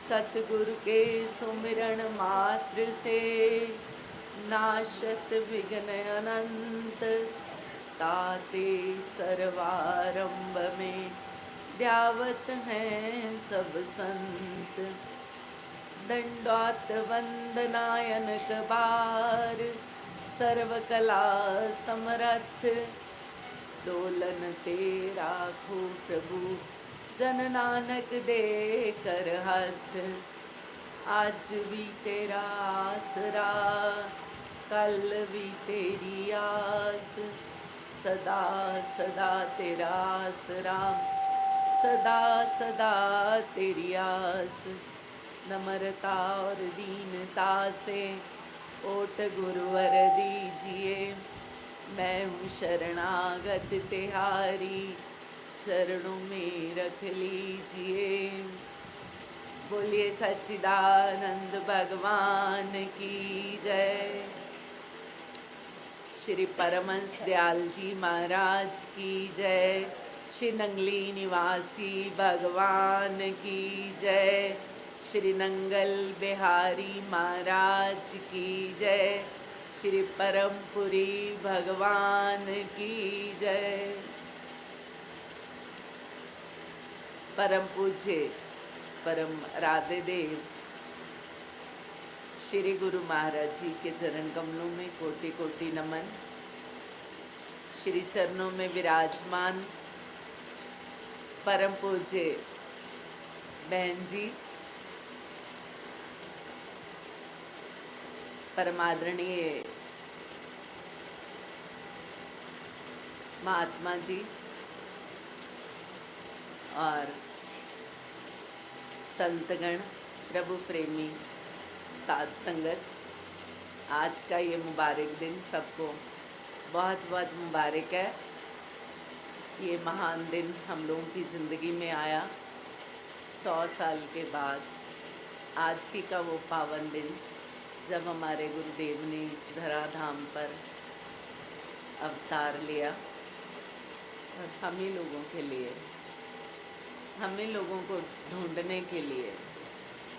सतगुरु के सुमिरन मात्र से नाशत विघ्न अनंत। ताते सर्वारंभ में ध्यावत हैं सब संत। दंडौत वंदनायनक बार सर्व कला समरथ। डोलन तेरा खो प्रभु जन नानक दे कर हथ। आज भी तेरा आसरा कल भी तेरी आस। सदा सदा तेरा आसरा सदा सदा तेरी आस। नम्रता और दीनता से ओट गुरुवर दीजिए। मैं हूँ शरणागत तिहारी चरणों में रख लीजिए। बोलिए सच्चिदानंद भगवान की जय। श्री परमहंस दयाल जी महाराज की जय। श्री नंगली निवासी भगवान की जय। श्री नंगल बिहारी महाराज की जय। श्री परमपुरी भगवान की जय। परम पूज्य परम राधे देव श्री गुरु महाराज जी के चरण कमलों में कोटि कोटि नमन। श्री चरणों में विराजमान परम पूज्य बहन जी, परमादरणीय महात्मा जी और संतगण, प्रभु प्रेमी साध संगत, आज का ये मुबारक दिन सबको बहुत बहुत मुबारक है। ये महान दिन हम लोगों की ज़िंदगी में आया 100 साल के बाद। आज ही का वो पावन दिन जब हमारे गुरुदेव ने इस धराधाम पर अवतार लिया और हम ही लोगों के लिए, हम ही लोगों को ढूंढने के लिए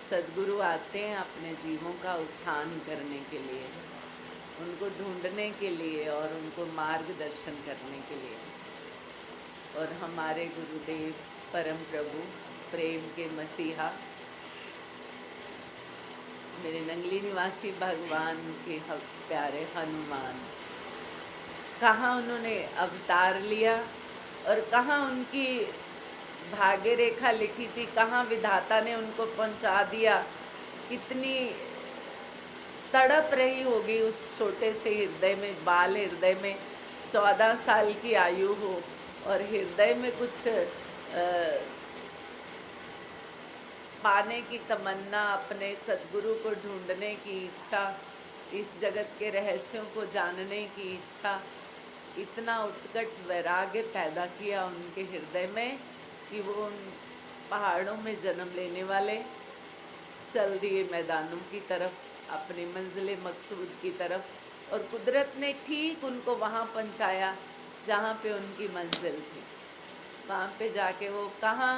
सद्गुरु आते हैं अपने जीवों का उत्थान करने के लिए, उनको ढूंढने के लिए और उनको मार्गदर्शन करने के लिए। और हमारे गुरुदेव परम प्रभु प्रेम के मसीहा मेरे नंगली निवासी भगवान के प्यारे हनुमान, कहाँ उन्होंने अवतार लिया और कहाँ उनकी भाग्य रेखा लिखी थी, कहाँ विधाता ने उनको पहुंचा दिया। कितनी तड़प रही होगी उस छोटे से हृदय में, बाल हृदय में 14 साल की आयु हो और हृदय में कुछ पाने की तमन्ना, अपने सद्गुरु को ढूंढने की इच्छा, इस जगत के रहस्यों को जानने की इच्छा, इतना उत्कट वैराग्य पैदा किया उनके हृदय में कि वो उन पहाड़ों में जन्म लेने वाले चल दिए मैदानों की तरफ, अपनी मंजिल मकसूद की तरफ। और कुदरत ने ठीक उनको वहाँ पहुँचाया जहाँ पे उनकी मंजिल थी। वहाँ पे जाके वो कहाँ,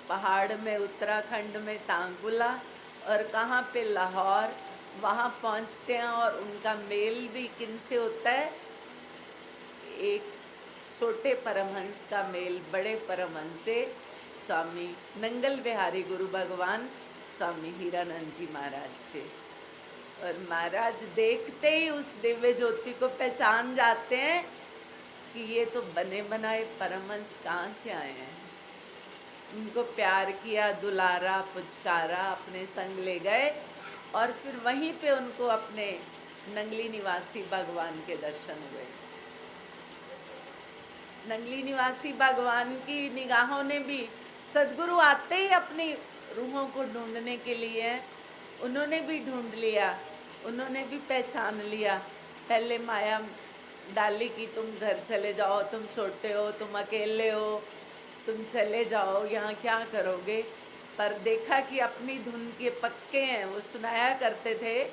पहाड़ में उत्तराखंड में तांगुला और कहाँ पे लाहौर, वहाँ पहुँचते हैं। और उनका मेल भी किन से होता है? एक छोटे परमहंस का मेल बड़े परमहंस से, स्वामी नंगल बिहारी गुरु भगवान स्वामी हीरानंद जी महाराज से। और महाराज देखते ही उस दिव्य ज्योति को पहचान जाते हैं कि ये तो बने बनाए परमहंस कहाँ से आए हैं। उनको प्यार किया, दुलारा, पुचकारा, अपने संग ले गए और फिर वहीं पे उनको अपने नंगली निवासी भगवान के दर्शन हुए। नंगली निवासी भगवान की निगाहों ने भी सद्गुरु आते ही अपनी रूहों को ढूंढने के लिए, उन्होंने भी ढूंढ लिया, उन्होंने भी पहचान लिया। पहले माया डाली कि तुम घर चले जाओ, तुम छोटे हो, तुम अकेले हो, तुम चले जाओ, यहाँ क्या करोगे। पर देखा कि अपनी धुन के पक्के हैं। वो सुनाया करते थे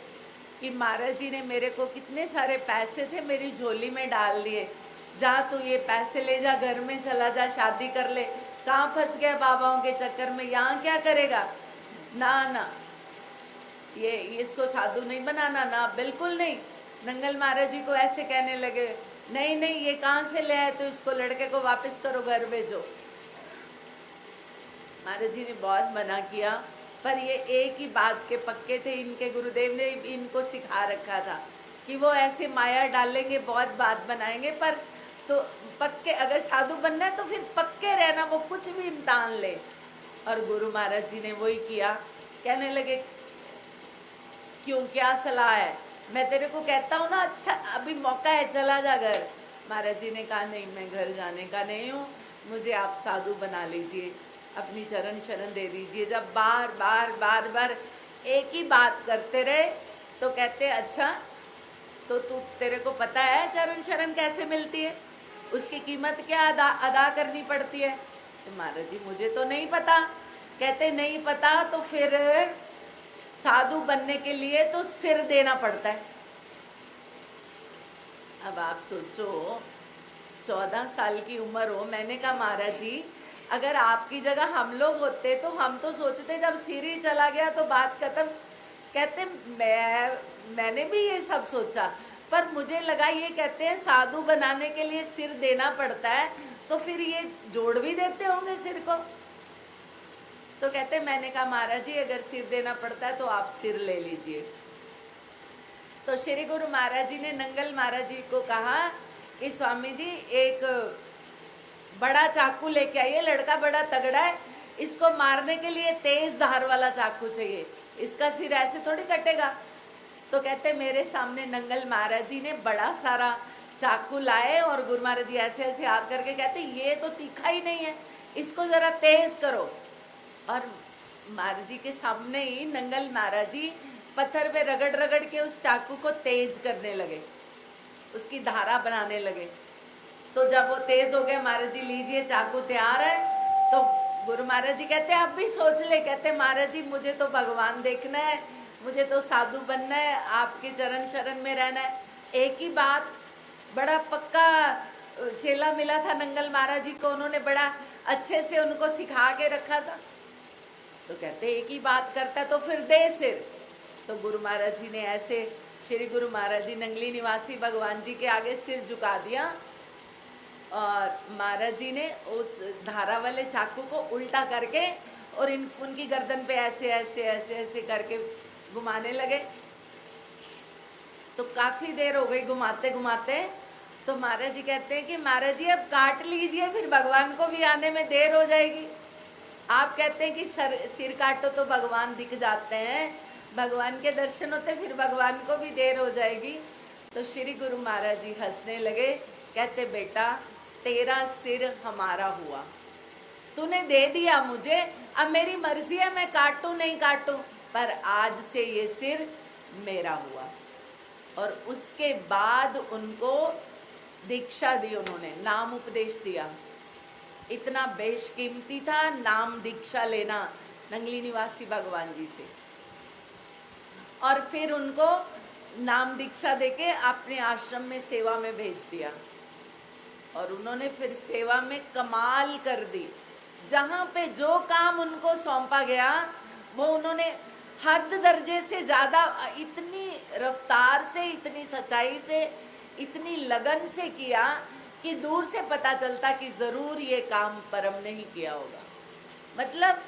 कि महाराज जी ने मेरे को कितने सारे पैसे थे मेरी झोली में डाल दिए, जा तू ये पैसे ले जा, घर में चला जा, शादी कर ले, कहाँ फंस गया बाबाओं के चक्कर में, यहाँ क्या करेगा। ना ना, ये इसको साधु नहीं बनाना ना, बिल्कुल नहीं। नंगल महाराज जी को ऐसे कहने लगे, नहीं नहीं ये कहाँ से ले आए, तो इसको लड़के को वापस करो, घर भेजो। महाराज जी ने बहुत मना किया, पर ये एक ही बात के पक्के थे। इनके गुरुदेव ने इनको सिखा रखा था कि वो ऐसे माया डालेंगे, बहुत बात बनाएंगे, पर तो पक्के, अगर साधु बनना है तो फिर पक्के रहना, वो कुछ भी इम्तिहान ले। और गुरु महाराज जी ने वही किया। कहने लगे, क्यों, क्या सलाह है, मैं तेरे को कहता हूँ ना, अच्छा अभी मौका है, चला जा घर। महाराज जी ने कहा, नहीं मैं घर जाने का नहीं हूँ, मुझे आप साधु बना लीजिए, अपनी चरण शरण दे दीजिए। जब बार बार बार बार एक ही बात करते रहे तो कहते, अच्छा तो तू, तेरे को पता है चरण शरण कैसे मिलती है, उसकी कीमत क्या अदा करनी पड़ती है। तो महाराज जी, मुझे तो नहीं पता। कहते, नहीं पता तो फिर साधु बनने के लिए तो सिर देना पड़ता है। अब आप सोचो, 14 साल की उम्र हो। मैंने कहा, महाराज जी अगर आपकी जगह हम लोग होते तो हम तो सोचते जब सिर ही चला गया तो बात खत्म। कहते, मैंने भी ये सब सोचा, पर मुझे लगा ये कहते हैं साधु बनाने के लिए सिर देना पड़ता है, तो फिर ये जोड़ भी देते होंगे सिर को। तो कहते, मैंने कहा, महाराज जी अगर सिर देना पड़ता है तो आप सिर ले लीजिए। तो श्री गुरु महाराज जी ने नंगल महाराज जी को कहा कि स्वामी जी एक बड़ा चाकू लेके आइए, लड़का बड़ा तगड़ा है, इसको मारने के लिए तेज धार वाला चाकू चाहिए, इसका सिर ऐसे थोड़ी कटेगा। तो कहते, मेरे सामने नंगल महाराज जी ने बड़ा सारा चाकू लाए और गुरु महाराज जी ऐसे ऐसे हाथ करके कहते, ये तो तीखा ही नहीं है, इसको जरा तेज करो। और महाराज जी के सामने ही नंगल महाराज जी पत्थर पे रगड़ रगड़ के उस चाकू को तेज करने लगे, उसकी धारा बनाने लगे। तो जब वो तेज हो गया, महाराज जी लीजिए चाकू तैयार है। तो गुरु महाराज जी कहते, अब भी सोच ले। कहते, महाराज जी मुझे तो भगवान देखना है, मुझे तो साधु बनना है, आपके चरण शरण में रहना है। एक ही बात, बड़ा पक्का चेला मिला था नंगल महाराज जी को, उन्होंने बड़ा अच्छे से उनको सिखा के रखा था। तो कहते, एक ही बात करता तो फिर दे सिर। तो गुरु महाराज जी ने ऐसे, श्री गुरु महाराज जी नंगली निवासी भगवान जी के आगे सिर झुका दिया और महाराज जी ने उस धारा वाले चाकू को उल्टा करके और उनकी गर्दन पे ऐसे ऐसे ऐसे ऐसे करके घुमाने लगे। तो काफी देर हो गई घुमाते घुमाते। तो महाराज जी कहते हैं कि महाराज जी अब काट लीजिए, फिर भगवान को भी आने में देर हो जाएगी। आप कहते हैं कि सिर काटो तो भगवान दिख जाते हैं, भगवान के दर्शन होते, फिर भगवान को भी देर हो जाएगी। तो श्री गुरु महाराज जी हंसने लगे, कहते, बेटा तेरा सिर हमारा हुआ, तूने दे दिया मुझे, अब मेरी मर्जी है मैं काटूं नहीं काटूं, पर आज से ये सिर मेरा हुआ। और उसके बाद उनको दीक्षा दी, उन्होंने नाम उपदेश दिया। इतना बेशकीमती था नाम दीक्षा लेना नंगली निवासी भगवान जी से। और फिर उनको नाम दीक्षा देके अपने आश्रम में सेवा में भेज दिया। और उन्होंने फिर सेवा में कमाल कर दी। जहाँ पे जो काम उनको सौंपा गया वो उन्होंने हद दर्जे से ज़्यादा, इतनी रफ्तार से, इतनी सच्चाई से, इतनी लगन से किया कि दूर से पता चलता कि ज़रूर ये काम परम ने ही किया होगा। मतलब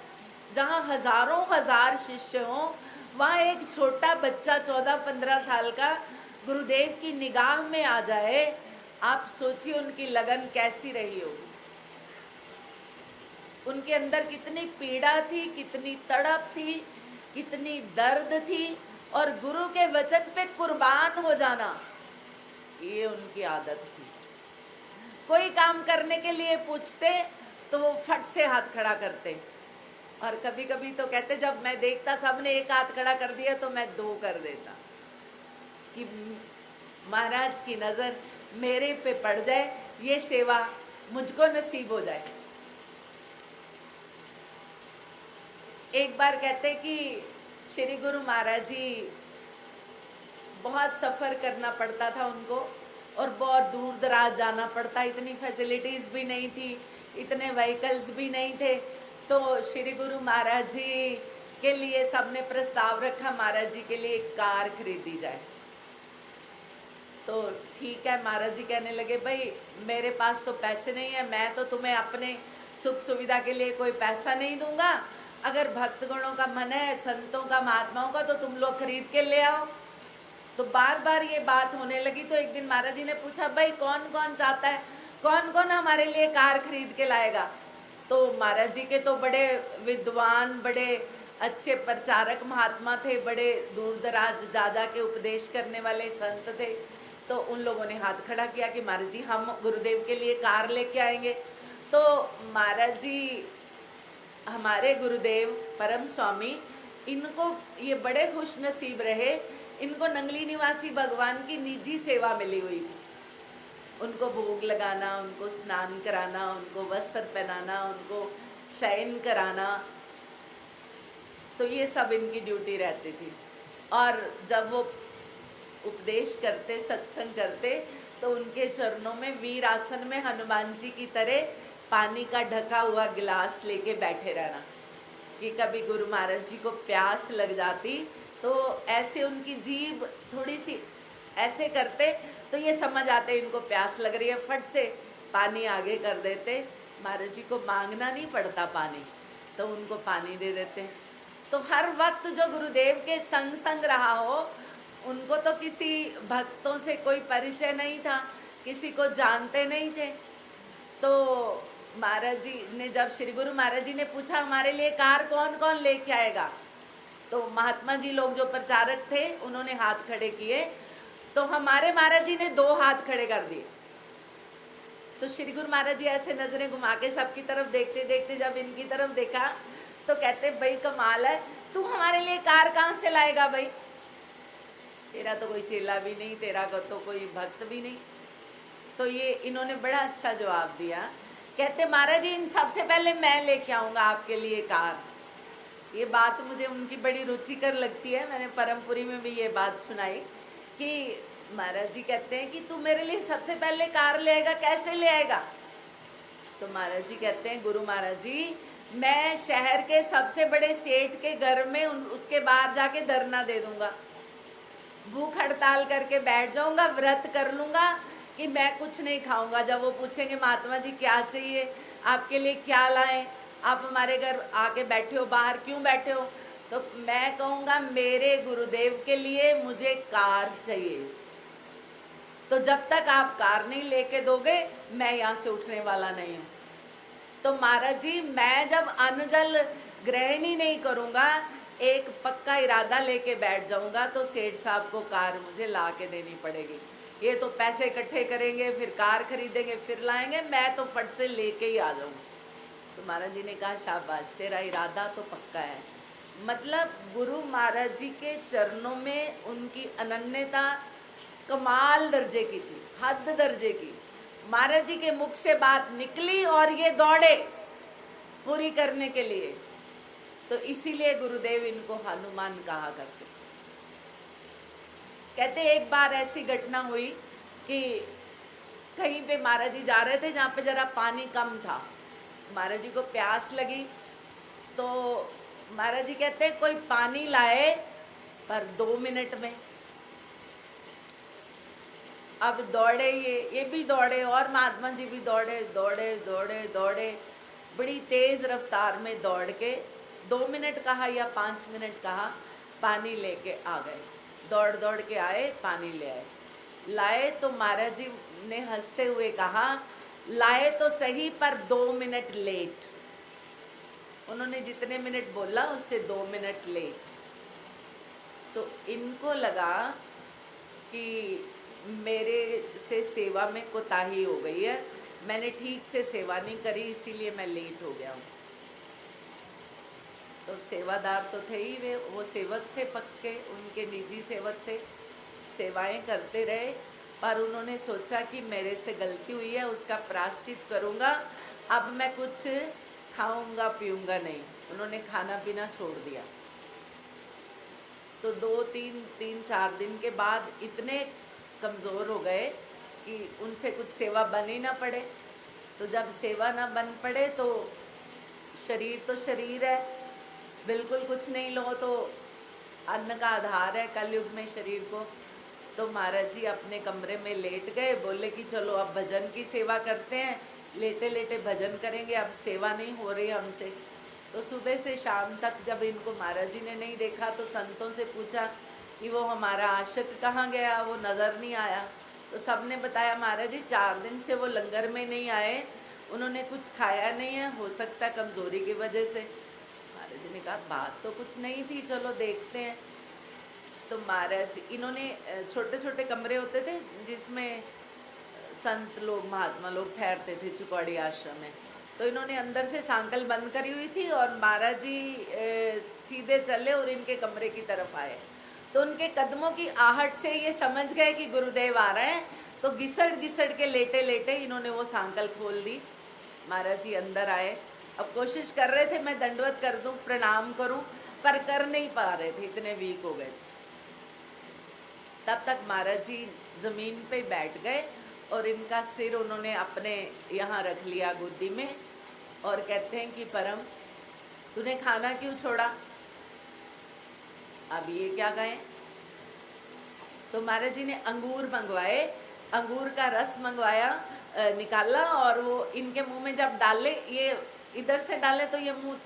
जहाँ हजारों हजार शिष्य हों, वहाँ एक छोटा बच्चा 14-15 साल का गुरुदेव की निगाह में आ जाए, आप सोचिए उनकी लगन कैसी रही होगी। उनके अंदर कितनी पीड़ा थी, कितनी तड़प थी, कितनी दर्द थी, और गुरु के वचन पे कुर्बान हो जाना, ये उनकी आदत थी। कोई काम करने के लिए पूछते तो वो फट से हाथ खड़ा करते। और कभी कभी तो कहते, जब मैं देखता सबने एक हाथ खड़ा कर दिया तो मैं 2 कर देता, कि महाराज की नज़र मेरे पे पड़ जाए, ये सेवा मुझको नसीब हो जाए। एक बार कहते कि श्री गुरु महाराज जी, बहुत सफ़र करना पड़ता था उनको और बहुत दूर दराज जाना पड़ता, इतनी फैसिलिटीज़ भी नहीं थी इतने व्हीकल्स भी नहीं थे। तो श्री गुरु महाराज जी के लिए सबने प्रस्ताव रखा, महाराज जी के लिए एक कार खरीदी जाए। तो ठीक है, महाराज जी कहने लगे भाई मेरे पास तो पैसे नहीं है, मैं तो तुम्हें अपने सुख सुविधा के लिए कोई पैसा नहीं दूंगा, अगर भक्तगणों का मन है, संतों का, महात्माओं का, तो तुम लोग खरीद के ले आओ। तो बार बार ये बात होने लगी। तो एक दिन महाराज जी ने पूछा भाई कौन कौन चाहता है, कौन कौन हमारे लिए कार खरीद के लाएगा। तो महाराज जी के तो बड़े विद्वान, बड़े अच्छे प्रचारक महात्मा थे, बड़े दूर दराज जा जा के उपदेश करने वाले संत थे। तो उन लोगों ने हाथ खड़ा किया कि महाराज जी हम गुरुदेव के लिए कार लेके आएंगे। तो महाराज जी, हमारे गुरुदेव परम स्वामी, इनको ये बड़े खुश नसीब रहे, इनको नंगली निवासी भगवान की निजी सेवा मिली हुई थी। उनको भोग लगाना, उनको स्नान कराना, उनको वस्त्र पहनाना, उनको शयन कराना, तो ये सब इनकी ड्यूटी रहती थी। और जब वो उपदेश करते, सत्संग करते, तो उनके चरणों में वीर आसन में हनुमान जी की तरह पानी का ढका हुआ गिलास लेके बैठे रहना, कि कभी गुरु महाराज जी को प्यास लग जाती तो ऐसे उनकी जीभ थोड़ी सी ऐसे करते तो ये समझ आते इनको प्यास लग रही है, फट से पानी आगे कर देते। महाराज जी को मांगना नहीं पड़ता पानी, तो उनको पानी दे देते। तो हर वक्त जो गुरुदेव के संग संग रहा हो, उनको तो किसी भक्तों से कोई परिचय नहीं था, किसी को जानते नहीं थे। तो महाराज जी ने, जब श्री गुरु महाराज जी ने पूछा हमारे लिए कार कौन कौन लेके आएगा, तो महात्मा जी लोग जो प्रचारक थे उन्होंने हाथ खड़े किए। तो हमारे महाराज जी ने 2 हाथ खड़े कर दिए। तो श्री गुरु महाराज जी ऐसे नजरें घुमा के सबकी तरफ देखते देखते जब इनकी तरफ देखा तो कहते भाई कमाल है, तू हमारे लिए कार कहाँ से लाएगा भाई, तेरा तो कोई चेला भी नहीं, तेरा तो कोई भक्त भी नहीं। तो ये इन्होंने बड़ा अच्छा जवाब दिया। कहते महाराज जी इन सबसे पहले मैं लेके आऊँगा आपके लिए कार। ये बात मुझे उनकी बड़ी रुचिकर लगती है। मैंने परमपुरी में भी ये बात सुनाई कि महाराज जी कहते हैं कि तू मेरे लिए सबसे पहले कार ले आएगा, कैसे ले आएगा। तो महाराज जी कहते हैं गुरु महाराज जी, मैं शहर के सबसे बड़े सेठ के घर में उसके बाहर जाके धरना दे दूंगा, भूख हड़ताल करके बैठ जाऊंगा, व्रत कर लूंगा कि मैं कुछ नहीं खाऊंगा। जब वो पूछेंगे महात्मा जी क्या चाहिए, आपके लिए क्या लाएं, आप हमारे घर आके बैठे हो, बाहर क्यों बैठे हो, तो मैं कहूँगा मेरे गुरुदेव के लिए मुझे कार चाहिए। तो जब तक आप कार नहीं लेके दोगे मैं यहाँ से उठने वाला नहीं हूँ। तो महाराज जी मैं जब अन्न जल ग्रहण ही नहीं करूँगा, एक पक्का इरादा लेके बैठ जाऊँगा, तो सेठ साहब को कार मुझे ला के देनी पड़ेगी। ये तो पैसे इकट्ठे करेंगे, फिर कार खरीदेंगे, फिर लाएंगे, मैं तो फट से लेके ही आ जाऊँगा। तो महाराज जी ने कहा शाबाश, तेरा इरादा तो पक्का है। मतलब गुरु महाराज जी के चरणों में उनकी अनन्यता कमाल दर्जे की थी, हद दर्जे की। महाराज जी के मुख से बात निकली और ये दौड़े पूरी करने के लिए। तो इसीलिए गुरुदेव इनको हनुमान कहा करते। कहते एक बार ऐसी घटना हुई कि कहीं पे महाराज जी जा रहे थे जहाँ पे जरा पानी कम था, महाराज जी को प्यास लगी। तो महाराज जी कहते हैं कोई पानी लाए, पर 2 मिनट में। अब दौड़े, ये भी दौड़े और महात्मा जी भी दौड़े दौड़े दौड़े दौड़े, बड़ी तेज रफ्तार में दौड़ के 2 मिनट कहा या 5 मिनट कहा, पानी लेके आ गए। दौड़ दौड़ के आए, पानी ले आए। लाए तो महाराज जी ने हंसते हुए कहा लाए तो सही पर 2 मिनट लेट। उन्होंने जितने मिनट बोला उससे 2 मिनट लेट। तो इनको लगा कि मेरे से सेवा में कोताही हो गई है, मैंने ठीक से सेवा नहीं करी, इसीलिए मैं लेट हो गया हूँ। तो सेवादार तो थे ही, वे वो सेवक थे पक्के, उनके निजी सेवक थे, सेवाएं करते रहे। पर उन्होंने सोचा कि मेरे से गलती हुई है, उसका प्रायश्चित करूँगा, अब मैं कुछ खाऊंगा पीऊँगा नहीं। उन्होंने खाना पीना छोड़ दिया। तो 2-3 दिन के बाद इतने कमज़ोर हो गए कि उनसे कुछ सेवा बन ही ना पड़े। तो जब सेवा ना बन पड़े तो शरीर है, बिल्कुल कुछ नहीं लो तो अन्न का आधार है कलयुग में शरीर को। तो महाराज जी अपने कमरे में लेट गए, बोले कि चलो अब भजन की सेवा करते हैं, लेटे लेटे भजन करेंगे, अब सेवा नहीं हो रही हमसे। तो सुबह से शाम तक जब इनको महाराज जी ने नहीं देखा तो संतों से पूछा कि वो हमारा आशिक कहाँ गया, वो नज़र नहीं आया। तो सबने बताया महाराज जी 4 दिन से वो लंगर में नहीं आए, उन्होंने कुछ खाया नहीं है, हो सकता है कमज़ोरी की वजह से। महाराज जी ने कहा बात तो कुछ नहीं थी, चलो देखते हैं। तो महाराज इन्होंने छोटे छोटे कमरे होते थे जिसमें संत लोग महात्मा लोग ठहरते थे चुकौड़ी आश्रम में। तो इन्होंने अंदर से सांकल बंद करी हुई थी और महाराज जी सीधे चले और इनके कमरे की तरफ आए। तो उनके कदमों की आहट से ये समझ गए कि गुरुदेव आ रहे हैं, तो घिसड़ घिसड़ के लेटे लेटे इन्होंने वो सांकल खोल दी। महाराज जी अंदर आए। अब कोशिश कर रहे थे मैं दंडवत कर दूं, प्रणाम करूं, पर कर नहीं पा रहे थे, इतने वीक हो गए। तब तक महाराज जी जमीन पे बैठ गए और इनका सिर उन्होंने अपने यहाँ रख लिया गोदी में और कहते हैं कि परम तूने खाना क्यों छोड़ा। अब ये क्या कहें। तो महाराज जी ने अंगूर मंगवाए, अंगूर का रस मंगवाया, निकाला और वो इनके मुंह में जब डाले, ये इधर से डाले तो ये मुंह,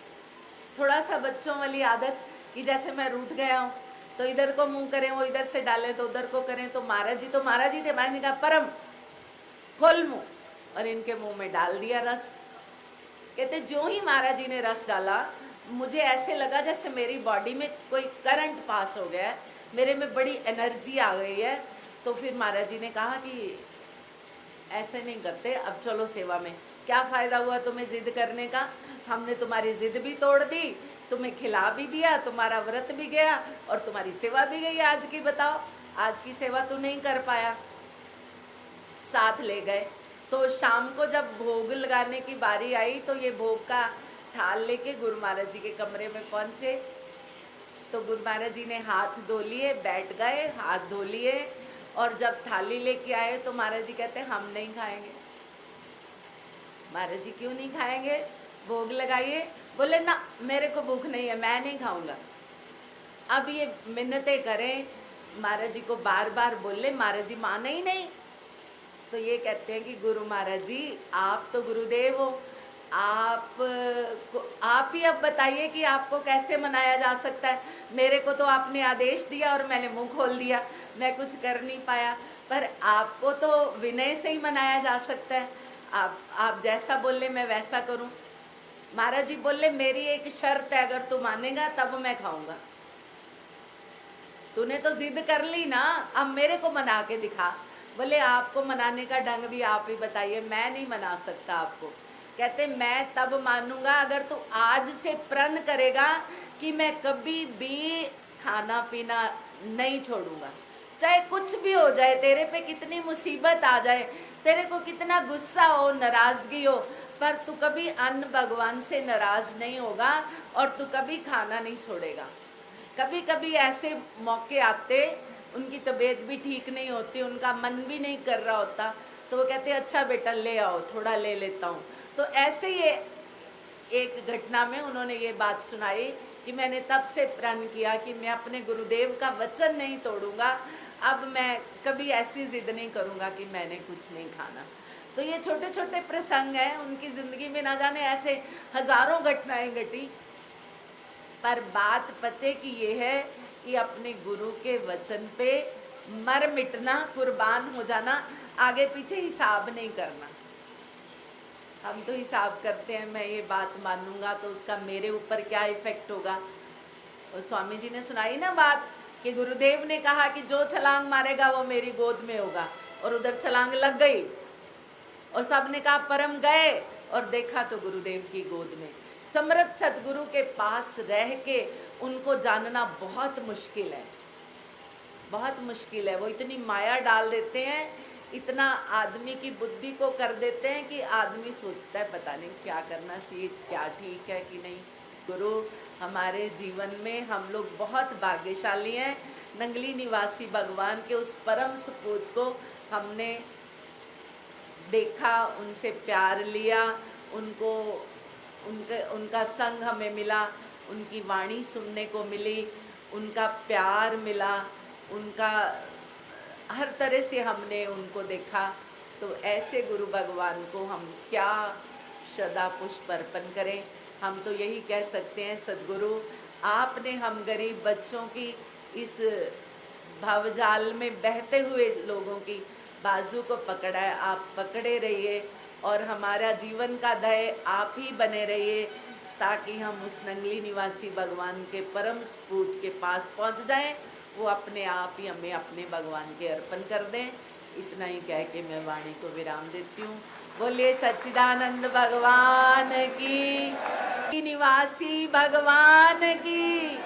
थोड़ा सा बच्चों वाली आदत कि जैसे मैं रूठ गया हूँ तो इधर को मुंह करें, वो इधर से डाले तो उधर को करें। तो महाराज जी थे, महाराज ने कहा परम खोल मुंह, और इनके मुंह में डाल दिया रस। कहते जो ही महाराज जी ने रस डाला मुझे ऐसे लगा जैसे मेरी बॉडी में कोई करंट पास हो गया है, मेरे में बड़ी एनर्जी आ गई है। तो फिर महाराज जी ने कहा कि ऐसे नहीं करते, अब चलो सेवा में। क्या फ़ायदा हुआ तुम्हें ज़िद करने का, हमने तुम्हारी ज़िद भी तोड़ दी, तुम्हें खिला भी दिया, तुम्हारा व्रत भी गया और तुम्हारी सेवा भी गई आज की। बताओ आज की सेवा तो नहीं कर पाया। साथ ले गए। तो शाम को जब भोग लगाने की बारी आई तो ये भोग का थाल लेके गुरु महाराज जी के कमरे में पहुंचे। तो गुरु महाराज जी ने हाथ धो लिए, बैठ गए, हाथ धो लिए, और जब थाली लेके आए तो महाराज जी कहते हम नहीं खाएंगे। महाराज जी क्यों नहीं खाएंगे, भोग लगाइए। बोले ना मेरे को भूख नहीं है, मैं नहीं खाऊंगा। अब ये मिन्नतें करें, महाराज जी को बार बार बोले, महाराज जी माने ही नहीं। तो ये कहते हैं कि गुरु महाराज जी आप तो गुरुदेव हो, आप ही अब बताइए कि आपको कैसे मनाया जा सकता है। मेरे को तो आपने आदेश दिया और मैंने मुंह खोल दिया, मैं कुछ कर नहीं पाया, पर आपको तो विनय से ही मनाया जा सकता है। आप जैसा बोले मैं वैसा करूं। महाराज जी बोले मेरी एक शर्त है, अगर तू मानेगा तब मैं खाऊंगा। तूने तो जिद कर ली ना, अब मेरे को मना के दिखा। बोले आपको मनाने का ढंग भी आप ही बताइए, मैं नहीं मना सकता आपको। कहते मैं तब मानूंगा अगर तू आज से प्रण करेगा कि मैं कभी भी खाना पीना नहीं छोड़ूंगा, चाहे कुछ भी हो जाए, तेरे पे कितनी मुसीबत आ जाए, तेरे को कितना गुस्सा हो, नाराजगी हो, पर तू कभी अन्न भगवान से नाराज नहीं होगा और तू कभी खाना नहीं छोड़ेगा। कभी कभी ऐसे मौके आते, उनकी तबीयत भी ठीक नहीं होती, उनका मन भी नहीं कर रहा होता, तो वो कहते अच्छा बेटा ले आओ, थोड़ा ले लेता हूँ। तो ऐसे ही एक घटना में उन्होंने ये बात सुनाई कि मैंने तब से प्रण किया कि मैं अपने गुरुदेव का वचन नहीं तोड़ूंगा, अब मैं कभी ऐसी जिद नहीं करूँगा कि मैंने कुछ नहीं खाना। तो ये छोटे छोटे प्रसंग हैं, उनकी ज़िंदगी में ना जाने ऐसे हज़ारों घटनाएं घटी, पर बात पते की ये है कि अपने गुरु के वचन पे मर मिटना, कुर्बान हो जाना, आगे पीछे हिसाब नहीं करना। हम तो हिसाब करते हैं, मैं ये बात मानूंगा तो उसका मेरे ऊपर क्या इफेक्ट होगा। और स्वामी जी ने सुनाई ना बात कि गुरुदेव ने कहा कि जो छलांग मारेगा वो मेरी गोद में होगा, और उधर छलांग लग गई और सबने कहा परम गए, और देखा तो गुरुदेव की गोद में। समर्थ सतगुरु के पास रह के उनको जानना बहुत मुश्किल है, बहुत मुश्किल है। वो इतनी माया डाल देते हैं, इतना आदमी की बुद्धि को कर देते हैं कि आदमी सोचता है पता नहीं क्या करना चाहिए, क्या ठीक है कि नहीं। गुरु हमारे जीवन में हम लोग बहुत भाग्यशाली हैं। नंगली निवासी भगवान के उस परम सपूत को हमने देखा, उनसे प्यार लिया, उनको उनका संग हमें मिला, उनकी वाणी सुनने को मिली, उनका प्यार मिला, उनका हर तरह से हमने उनको देखा। तो ऐसे गुरु भगवान को हम क्या श्रद्धा पुष्प अर्पण करें। हम तो यही कह सकते हैं, सद्गुरु आपने हम गरीब बच्चों की इस भवजाल में बहते हुए लोगों की बाजू को पकड़ा है, आप पकड़े रहिए और हमारा जीवन का ध्येय आप ही बने रहिए, ताकि हम उस नंगली निवासी भगवान के परम स्फूर्त के पास पहुंच जाएं। वो अपने आप ही हमें अपने भगवान के अर्पण कर दें। इतना ही कह के मैं वाणी को विराम देती हूँ। बोलिए सच्चिदानंद भगवान की, निवासी भगवान की।